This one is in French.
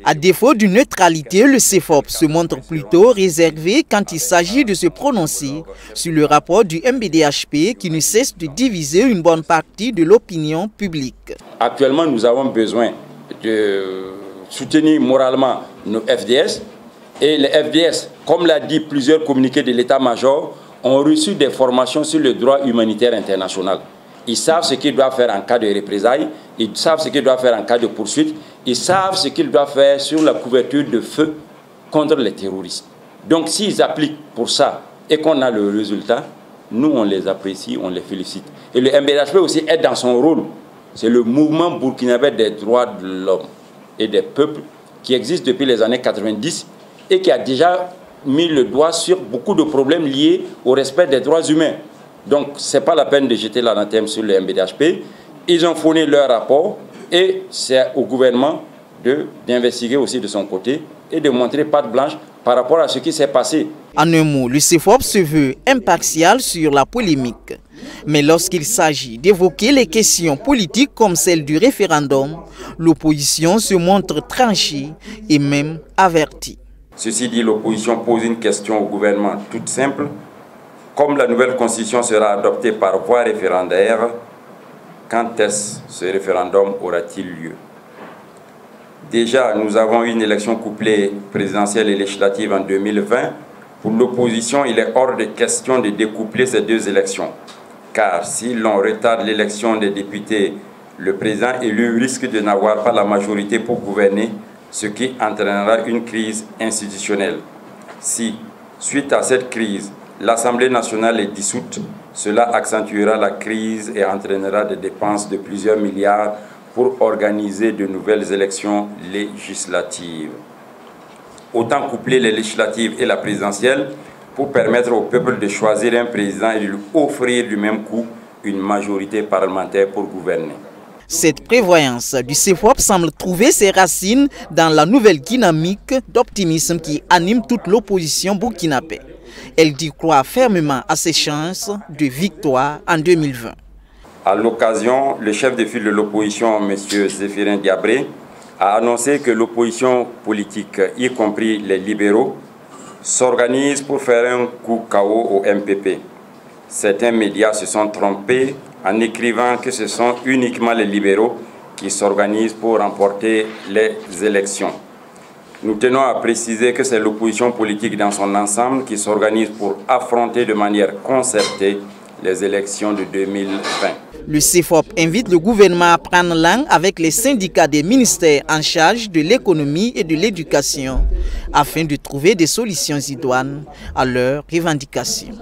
À défaut d'une neutralité, le CEFOP se montre plutôt réservé quand il s'agit de se prononcer sur le rapport du MBDHP qui ne cesse de diviser une bonne partie de l'opinion publique. Actuellement, nous avons besoin de soutenir moralement nos FDS. Et les FDS, comme l'a dit plusieurs communiqués de l'état-major, ont reçu des formations sur le droit humanitaire international. Ils savent ce qu'ils doivent faire en cas de représailles, ils savent ce qu'ils doivent faire en cas de poursuite, ils savent ce qu'ils doivent faire sur la couverture de feu contre les terroristes. Donc s'ils appliquent pour ça et qu'on a le résultat, nous on les apprécie, on les félicite. Et le MBDHP aussi est dans son rôle. C'est le mouvement burkinabé des droits de l'homme et des peuples qui existe depuis les années 90 et qui a déjà mis le doigt sur beaucoup de problèmes liés au respect des droits humains. Donc, ce n'est pas la peine de jeter l'anathème sur le MBDHP. Ils ont fourni leur rapport et c'est au gouvernement d'investiguer aussi de son côté et de montrer patte blanche par rapport à ce qui s'est passé. En un mot, le CEFOP se veut impartial sur la polémique. Mais lorsqu'il s'agit d'évoquer les questions politiques comme celle du référendum, l'opposition se montre tranchée et même avertie. Ceci dit, l'opposition pose une question au gouvernement toute simple. Comme la nouvelle constitution sera adoptée par voie référendaire, quand est-ce ce référendum aura-t-il lieu? Déjà, nous avons eu une élection couplée présidentielle et législative en 2020. Pour l'opposition, il est hors de question de découpler ces deux élections. Car si l'on retarde l'élection des députés, le président élu risque de n'avoir pas la majorité pour gouverner, ce qui entraînera une crise institutionnelle. Si, suite à cette crise, l'Assemblée nationale est dissoute, cela accentuera la crise et entraînera des dépenses de plusieurs milliards pour organiser de nouvelles élections législatives. Autant coupler les législatives et la présidentielle pour permettre au peuple de choisir un président et de lui offrir du même coup une majorité parlementaire pour gouverner. Cette prévoyance du CEFOP semble trouver ses racines dans la nouvelle dynamique d'optimisme qui anime toute l'opposition burkinabé. Elle dit croire fermement à ses chances de victoire en 2020. À l'occasion, le chef de file de l'opposition, M. Zéphirin Diabré, a annoncé que l'opposition politique, y compris les libéraux, s'organise pour faire un coup KO au MPP. Certains médias se sont trompés en écrivant que ce sont uniquement les libéraux qui s'organisent pour remporter les élections. Nous tenons à préciser que c'est l'opposition politique dans son ensemble qui s'organise pour affronter de manière concertée les élections de 2020. Le CEFOP invite le gouvernement à prendre langue avec les syndicats des ministères en charge de l'économie et de l'éducation afin de trouver des solutions idoines à leurs revendications.